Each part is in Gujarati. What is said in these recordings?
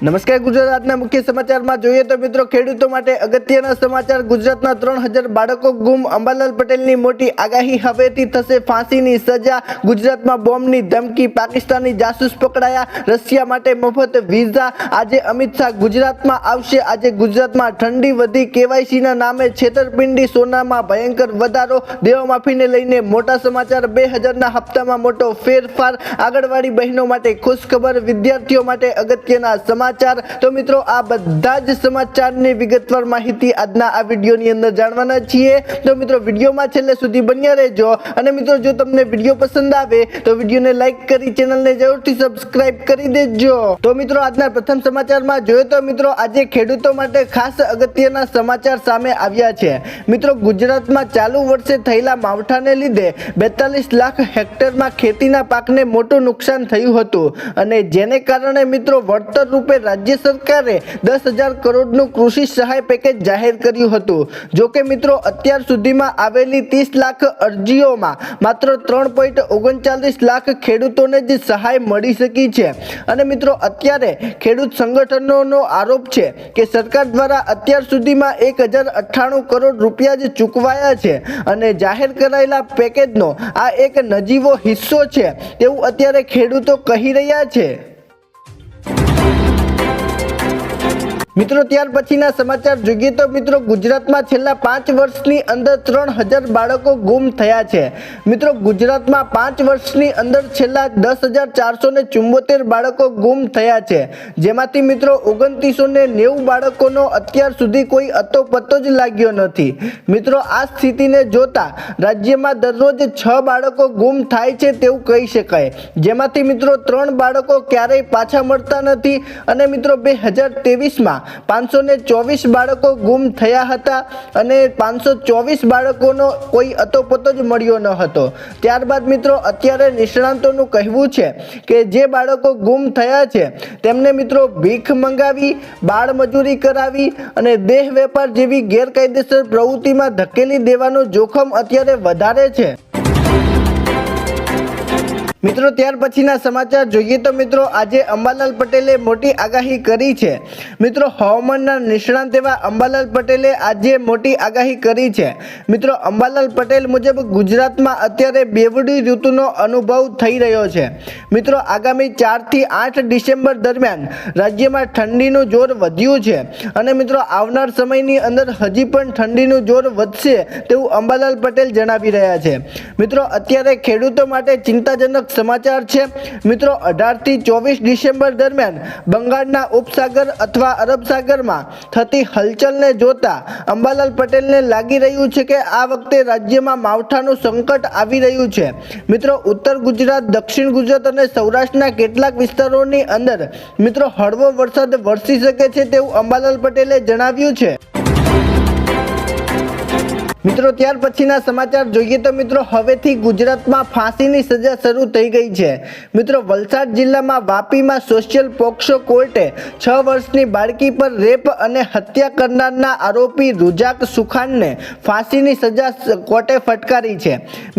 નમસ્કાર ગુજરાતના મુખ્ય સમાચારમાં જોઈએ તો મિત્રો ખેડૂતો માટે અગત્યના સમાચાર। ગુજરાતના 3000 બાળકો ગુમ, અંબાલાલ પટેલની મોટી આગાહી, હવેથી થશે ફાંસીની સજા। ગુજરાતમાં બોમ્બની ધમકી, પાકિસ્તાની જાસૂસ પકડાયા, રશિયા માટે મફત વિઝા। આજે અમિત શાહ ગુજરાતમાં આવશે। આજે ગુજરાતમાં ઠંડી વધી, કેવાયસીના નામે છેતરપિંડી, સોનામાં ભયંકર વધારો, દેવામાફીને લઈને મોટા સમાચાર। 2000ના હપ્તામાં મોટો ફેરફાર, આંગણવાડી બહેનો માટે ખુશખબર, વિદ્યાર્થીઓ માટે અગત્યના સમાચાર। તો મિત્રો આ બધા જ સમાચારની વિગતવાર માહિતી આજના આ વિડીયોની અંદર જાણવાના છીએ। તો મિત્રો વિડીયોમાં છેલ્લે સુધી બન્યા રહેજો અને મિત્રો જો તમને વિડીયો પસંદ આવે તો વિડીયોને લાઈક કરી ચેનલને જરૂરથી સબસ્ક્રાઇબ કરી દેજો। તો મિત્રો આજના પ્રથમ સમાચારમાં જોઈએ તો મિત્રો આજે ખેડૂતો માટે ખાસ અગત્યના સમાચાર સામે આવ્યા છે। મિત્રો ગુજરાતમાં ચાલુ વર્ષે થયેલા માવઠાને લીધે 42 લાખ હેક્ટરમાં ખેતીના પાકને મોટું નુકસાન થયું હતું અને જેને કારણે મિત્રો વળતર રૂપે રાજ્ય સરકારે 10,000 કરોડનું કૃષિ સહાય પેકેજ જાહેર કર્યું હતું। જો કે મિત્રો અત્યાર સુધીમાં આવેલી 30 લાખ અરજીઓમાં માત્ર 3.39 લાખ ખેડૂતોને જ સહાય મળી શકી છે અને મિત્રો અત્યારે ખેડૂત સંગઠનોનો આરોપ છે કે સરકાર દ્વારા અત્યાર સુધીમાં 1098 કરોડ રૂપિયા જ ચૂકવાયા છે અને જાહેર કરાયેલા પેકેજનો આ એક નજીવો હિસ્સો છે તેવું અત્યારે ખેડૂતો કહી રહ્યા છે। મિત્રો ત્યાર પછીના સમાચાર જોઈએ તો મિત્રો ગુજરાતમાં છેલ્લા 5 વર્ષની અંદર 3000 બાળકો ગુમ થયા છે। મિત્રો ગુજરાતમાં 5 વર્ષની અંદર છેલ્લા 10,474 બાળકો ગુમ થયા છે, જેમાંથી મિત્રો 2990 બાળકોનો અત્યાર સુધી કોઈ અતોપત્તો જ લાગ્યો નથી। મિત્રો આ સ્થિતિને જોતા રાજ્યમાં દરરોજ 6 બાળકો ગુમ થાય છે તેવું કહી શકાય, જેમાંથી મિત્રો 3 બાળકો ક્યારેય પાછા મળતા નથી અને મિત્રો 2023માં 524 બાળકો ગુમ થયા હતા અને 524 બાળકોનો કોઈ અતોપત્તો જ મળ્યો ન હતો। ત્યારબાદ મિત્રો અત્યારે નિષ્ણાંતોનું કહેવું છે કે જે બાળકો ગુમ થયા છે તેમને મિત્રો ભીખ મંગાવી, બાળ મજૂરી કરાવી અને દેહ વેપાર જેવી ગેરકાયદેસર પ્રવૃત્તિમાં ધકેલી દેવાનું જોખમ અત્યારે વધારે છે। મિત્રો ત્યાર પછીના સમાચાર જોઈએ તો મિત્રો આજે અંબાલાલ પટેલે મોટી આગાહી કરી છે। મિત્રો હવામાનના નિષ્ણાંત એવા અંબાલાલ પટેલે આજે મોટી આગાહી કરી છે। મિત્રો અંબાલાલ પટેલ મુજબ ગુજરાતમાં અત્યારે બેવડી ઋતુનો અનુભવ થઈ રહ્યો છે। મિત્રો આગામી 4 થી 8 ડિસેમ્બર દરમિયાન રાજ્યમાં ઠંડીનું જોર વધ્યું છે અને મિત્રો આવનાર સમયની અંદર હજી પણ ઠંડીનું જોર વધશે તેવું અંબાલાલ પટેલ જણાવી રહ્યા છે। મિત્રો અત્યારે ખેડૂતો માટે ચિંતાજનક સમાચાર છે। મિત્રો 18 થી 24 ડિસેમ્બર દરમિયાન બંગાળના ઉપસાગર અથવા અરબ સાગરમાં થતી હલચલને જોતા અંબાલાલ પટેલને લાગી રહ્યું છે કે આ વખતે રાજ્યમાં માવઠાનું સંકટ આવી રહ્યું છે। મિત્રો ઉત્તર ગુજરાત, દક્ષિણ ગુજરાત અને સૌરાષ્ટ્રના કેટલાક વિસ્તારોની અંદર મિત્રો હળવો વરસાદ વરસી શકે છે તેવું અંબાલાલ પટેલે જણાવ્યું છે। મિત્રો ત્યાર પછીના સમાચાર જોઈએ તો મિત્રો હવેથી ગુજરાતમાં ફાંસીની સજા શરૂ થઈ ગઈ છે। મિત્રો વલસાડ જિલ્લામાં વાપીમાં સોશિયલ પોક્સો કોર્ટે 6 વર્ષની બાળકી પર રેપ અને હત્યા કરનારના આરોપી રુજાક સુખાનને ફાંસીની સજા કોર્ટે ફટકારી છે।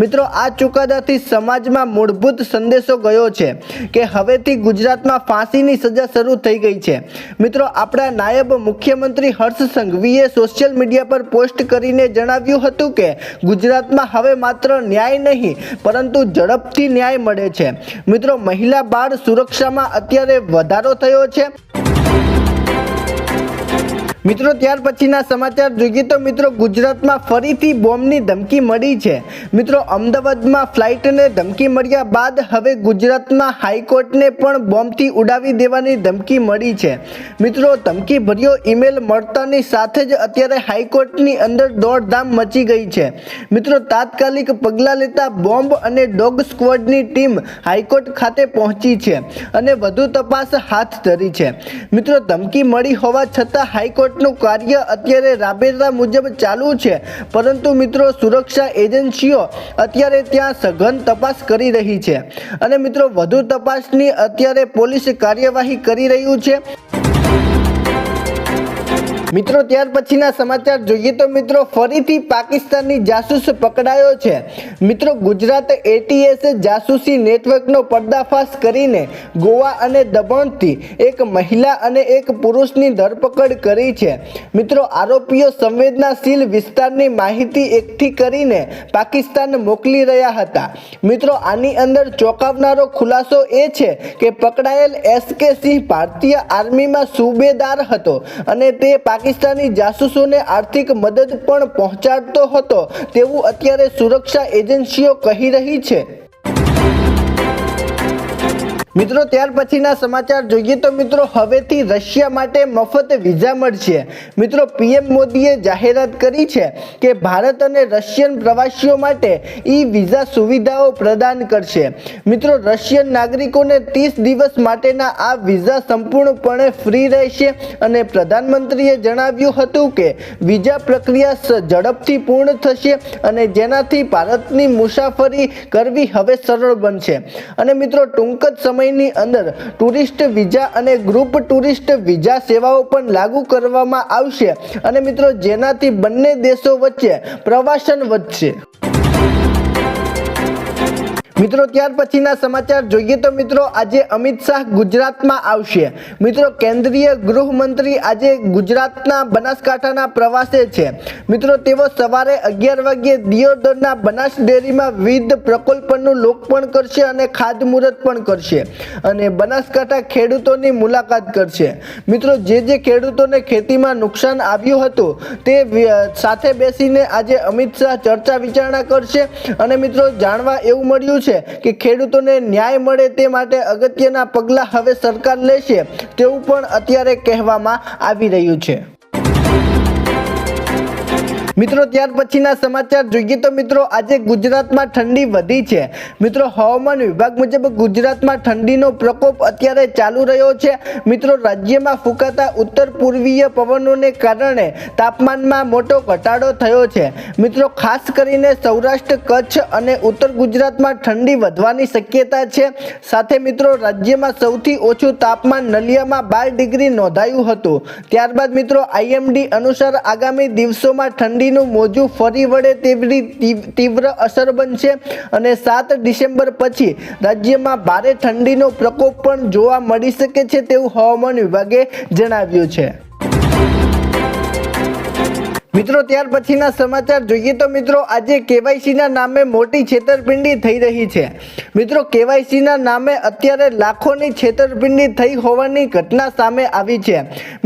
મિત્રો આ ચુકાદાથી સમાજમાં મૂળભૂત સંદેશો ગયો છે કે હવેથી ગુજરાતમાં ફાંસીની સજા શરૂ થઈ ગઈ છે। મિત્રો આપણા નાયબ મુખ્યમંત્રી હર્ષ સંઘવીએ સોશિયલ મીડિયા પર પોસ્ટ કરીને જણાવ્યું હતું કે ગુજરાતમાં હવે માત્ર ન્યાય નહીં પરંતુ ઝડપથી ન્યાય મળે છે। મિત્રો મહિલા બાળ સુરક્ષામાં અત્યારે વધારો થયો છે। મિત્રો ત્યાર પછીના સમાચાર જોઈએ તો મિત્રો ગુજરાતમાં ફરીથી બોમ્બની ધમકી મળી છે। મિત્રો અમદાવાદમાં ફ્લાઇટને ધમકી મળ્યા બાદ હવે ગુજરાતમાં હાઈકોર્ટને પણ બોમ્બથી ઉડાવી દેવાની ધમકી મળી છે। મિત્રો ધમકી ભર્યો ઈમેલ મળતાની સાથે જ અત્યારે હાઈકોર્ટની અંદર દોડધામ મચી ગઈ છે। મિત્રો તાત્કાલિક પગલાં લેતા બોમ્બ અને ડોગ સ્ક્વોડની ટીમ હાઈકોર્ટ ખાતે પહોંચી છે અને વધુ તપાસ હાથ ધરી છે। મિત્રો ધમકી મળી હોવા છતાં હાઈકોર્ટ નું કાર્ય અત્યારે રાબેતા મુજબ ચાલુ છે, પરંતુ મિત્રો સુરક્ષા એજન્સીઓ અત્યારે ત્યાં સઘન તપાસ કરી રહી છે અને મિત્રો વધુ તપાસની અત્યારે પોલીસ કાર્યવાહી કરી રહ્યું છે। મિત્રો ત્યાર પછીના સમાચાર જોઈએ તો મિત્રો ફરીથી પાકિસ્તાની જાસૂસ પકડાયો છે। મિત્રો ગુજરાત એટીએસે જાસૂસી નેટવર્કનો પર્દાફાશ કરીને ગોવા અને દમણથી એક મહિલા અને એક પુરુષની ધરપકડ કરી છે। મિત્રો આરોપીઓ સંવેદનાશીલ વિસ્તારની માહિતી એકઠી કરીને પાકિસ્તાન મોકલી રહ્યા હતા। મિત્રો આની અંદર ચોંકાવનારો ખુલાસો એ છે કે પકડાયેલ એસકે સિંહ ભારતીય આર્મીમાં સુબેદાર હતો અને તે પાકિસ્તાની જાસૂસોને આર્થિક મદદ પણ પહોંચાડતો હતો તેવું અત્યારે સુરક્ષા એજન્સીઓ કહી રહી છે। મિત્રો ત્યાર પછીના સમાચાર જોઈએ તો મિત્રો હવેથી રશિયા માટે મફત વિઝા મળશે। મિત્રો પીએમ મોદીએ જાહેરાત કરી છે કે ભારત અને રશિયન પ્રવાસીઓ માટે ઈ વિઝા સુવિધાઓ પ્રદાન કરશે। મિત્રો રશિયન નાગરિકોને 30 દિવસ માટેના આ વિઝા સંપૂર્ણપણે ફ્રી રહેશે અને પ્રધાનમંત્રીએ જણાવ્યું હતું કે વિઝા પ્રક્રિયા ઝડપથી પૂર્ણ થશે અને જેનાથી ભારતની મુસાફરી કરવી હવે સરળ બનશે અને મિત્રો ટૂંક જ સમય ની અંદર ટુરિસ્ટ વિઝા અને ગ્રુપ ટુરિસ્ટ વિઝા સેવાઓ પણ લાગુ કરવામાં આવશે અને મિત્રો જેનાથી બંને દેશો વચ્ચે પ્રવાસન વધશે। મિત્રો ત્યાર પછીના સમાચાર જોઈએ તો મિત્રો આજે અમિત શાહ ગુજરાતમાં આવશે। મિત્રો કેન્દ્રીય ગૃહમંત્રી આજે ગુજરાતના બનાસકાંઠાના પ્રવાસે છે। મિત્રો તેઓ સવારે 11 વાગ્યે દિયોદરના બનાસ ડેરીમાં વિવિધ પ્રકલ્પોનું લોકાર્પણ કરશે અને ખાતમુહૂર્ત પણ કરશે અને બનાસકાંઠા ખેડૂતોની મુલાકાત કરશે। મિત્રો જે ખેડૂતોને ખેતીમાં નુકસાન આવ્યું હતું તે સાથે બેસીને આજે અમિત શાહ ચર્ચા વિચારણા કરશે અને મિત્રો જાણવા એવું મળ્યું છે કે ખેડૂતોને ન્યાય મળે તે માટે અગત્યના પગલાં હવે સરકાર લેશે તેવું પણ અત્યારે કહેવામાં આવી રહ્યું છે। મિત્રો ત્યાર પછીના સમાચાર જોઈએ તો મિત્રો આજે ગુજરાતમાં ઠંડી વધી છે। મિત્રો હવામાન વિભાગ મુજબ ગુજરાતમાં ઠંડીનો પ્રકોપ અત્યારે ચાલુ રહ્યો છે। મિત્રો રાજ્યમાં ફૂંકાતા ઉત્તર પૂર્વીય પવનોને કારણે તાપમાનમાં મોટો ઘટાડો થયો છે। મિત્રો ખાસ કરીને સૌરાષ્ટ્ર કચ્છ અને ઉત્તર ગુજરાતમાં ઠંડી વધવાની શક્યતા છે। સાથે મિત્રો રાજ્યમાં સૌથી ઓછું તાપમાન નલિયામાં 12 ડિગ્રી નોંધાયું હતું। ત્યારબાદ મિત્રો આઈએમડી અનુસાર આગામી દિવસોમાં ઠંડી નું મોજું ફરી વળે તેવી તીવ્ર અસર બનશે અને 7 ડિસેમ્બર પછી રાજ્યમાં ભારે ઠંડીનો પ્રકોપ પણ જોવા મળી શકે છે તેવું હવામાન વિભાગે જણાવ્યું છે। મિત્રો ત્યાર પછીના સમાચાર જોઈએ તો મિત્રો આજે કેવાયસીના નામે મોટી છેતરપિંડી થઈ રહી છે। મિત્રો કેવાયસીના નામે અત્યારે લાખોની છેતરપિંડી થઈ હોવાની ઘટના સામે આવી છે।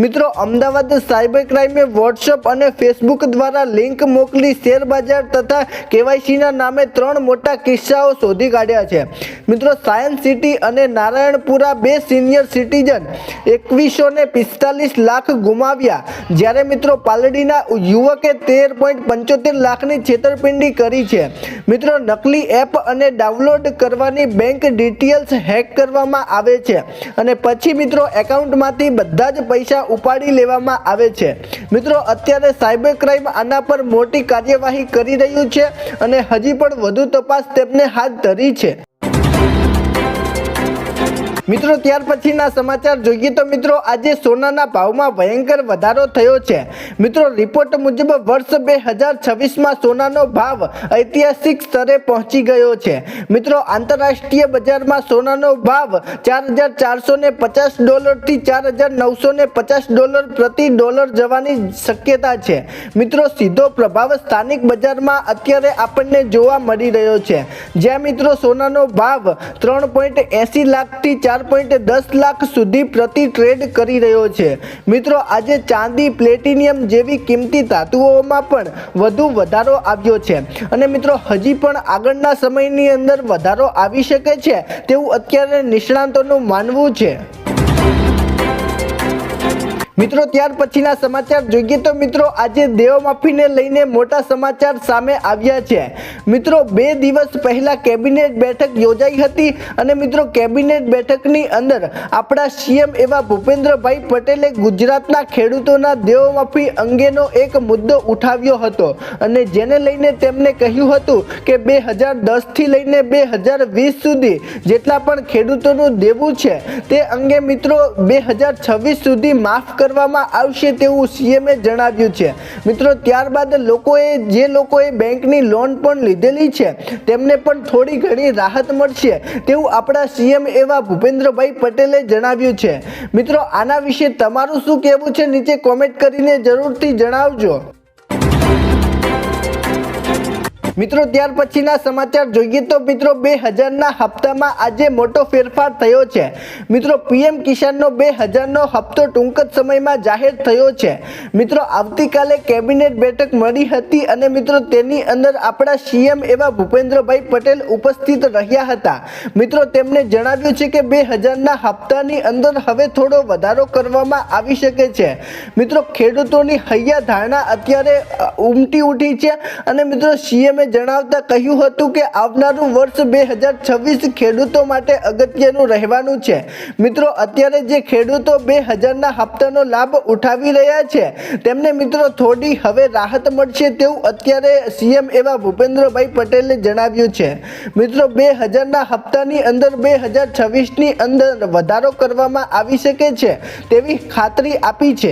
મિત્રો અમદાવાદ સાયબર ક્રાઇમે વોટ્સઅપ અને ફેસબુક દ્વારા લિંક મોકલી શેરબજાર તથા કેવાયસીના નામે 3 મોટા કિસ્સાઓ શોધી કાઢ્યા છે। મિત્રો સાયન્સ સિટી અને નારાયણપુરા 2 સિનિયર સિટીઝન 2145 લાખ ગુમાવ્યા જ્યારે મિત્રો પાલડીના યુવકે 13.75 લાખની છેતરપિંડી કરી છે। મિત્રો નકલી એપ અને ડાઉનલોડ કરવાની બેંક ડિટેલ્સ હેક કરવામાં આવે છે અને પછી મિત્રો એકાઉન્ટમાંથી બધા જ પૈસા ઉપાડી લેવામાં આવે છે। મિત્રો અત્યારે સાયબર ક્રાઇમ આના પર મોટી કાર્યવાહી કરી રહ્યું છે અને હજી પણ વધુ તપાસ તેમને હાથ ધરી છે। મિત્રો ત્યાર પછીના સમાચાર જોઈએ તો મિત્રો આજે સોનાના ભાવમાં ભયંકર વધારો થયો છે। મિત્રો રિપોર્ટ મુજબ વર્ષ 2026માં સોનાનો ભાવ ઐતિહાસિક સ્તરે પહોંચી ગયો છે। મિત્રો આંતરરાષ્ટ્રીય બજારમાં સોનાનો ભાવ $4,450 થી $4,950 પ્રતિ ડોલર જવાની શક્યતા છે। મિત્રો સીધો પ્રભાવ સ્થાનિક બજારમાં અત્યારે આપણને જોવા મળી રહ્યો છે જ્યાં મિત્રો સોનાનો ભાવ 3.80 લાખથી 4.10 લાખ સુધી પ્રતિ ટ્રેડ કરી રહ્યો છે। મિત્રો આજે ચાંદી પ્લેટિનિયમ જેવી કિંમતી ધાતુઓમાં પણ વધુ વધારો આવ્યો છે અને મિત્રો હજી પણ આગળના સમયની અંદર વધારો આવી શકે છે તેવું અત્યારે નિષ્ણાતોનું માનવું છે। મિત્રો ત્યાર પછીના સમાચાર જોઈએ તો મિત્રો આજે દેવમાફીને લઈને મોટા સમાચાર સામે આવ્યા છે। મિત્રો 2 દિવસ પહેલા કેબિનેટ બેઠક યોજાઈ હતી અને મિત્રો કેબિનેટ બેઠકની અંદર આપણા સીએમ એવા ભૂપેન્દ્રભાઈ પટેલે ગુજરાતના ખેડૂતોના દેવમાફી અંગેનો એક મુદ્દો ઉઠાવ્યો હતો અને જેને લઈને તેમણે કહ્યું હતું કે 2010 થી લઈને 2020 સુધી જેટલા પણ ખેડૂતોનું દેવું છે તે અંગે મિત્રો 2026 સુધી માફ કરવામાં આવશે તેવું સીએમએ જણાવ્યું છે મિત્રો. ત્યારબાદ જે લોકોએ બેંકની લોન પણ લીધેલી છે તેમને પણ થોડી ઘણી રાહત મળશે તેવું આપણા સીએમ એવા ભૂપેન્દ્રભાઈ પટેલે જણાવ્યું છે મિત્રો. આના વિશે તમારું શું કહેવું છે નીચે કોમેન્ટ કરીને જરૂરથી જણાવજો મિત્રો. ત્યાર પછીના સમાચાર જોઈએ તો મિત્રો 2000ના હપ્તામાં આજે મોટો ફેરફાર થયો છે મિત્રો. પીએમ કિસાનનો 2000નો હપ્તો ટૂંક જ સમયમાં જાહેર થયો છે મિત્રો. આવતીકાલે કેબિનેટ બેઠક મળી હતી અને મિત્રો તેની અંદર આપણા સીએમ એવા ભૂપેન્દ્રભાઈ પટેલ ઉપસ્થિત રહ્યા હતા મિત્રો. તેમણે જણાવ્યું છે કે 2000ના હપ્તાની અંદર હવે થોડો વધારો કરવામાં આવી શકે છે મિત્રો. ખેડૂતોની હૈયા ધારણા અત્યારે ઉમટી ઉઠી છે અને મિત્રો સીએમએ જણાવતા કહ્યું હતું કે આવનારું વર્ષ 2026 ખેડૂતો માટે અગત્યનું રહેવાનું છે મિત્રો. અત્યારે જે ખેડૂતો 2000ના હપ્તાનો લાભ ઉઠાવી રહ્યા છે તેમને મિત્રો થોડી હવે રાહત મળશે તેવું અત્યારે સીએમ એવા ભૂપેન્દ્રભાઈ પટેલે જણાવ્યું છે મિત્રો. 2000ના હપ્તાની અંદર 2026ની અંદર વધારો કરવામાં આવી શકે છે તેવી ખાતરી આપી છે.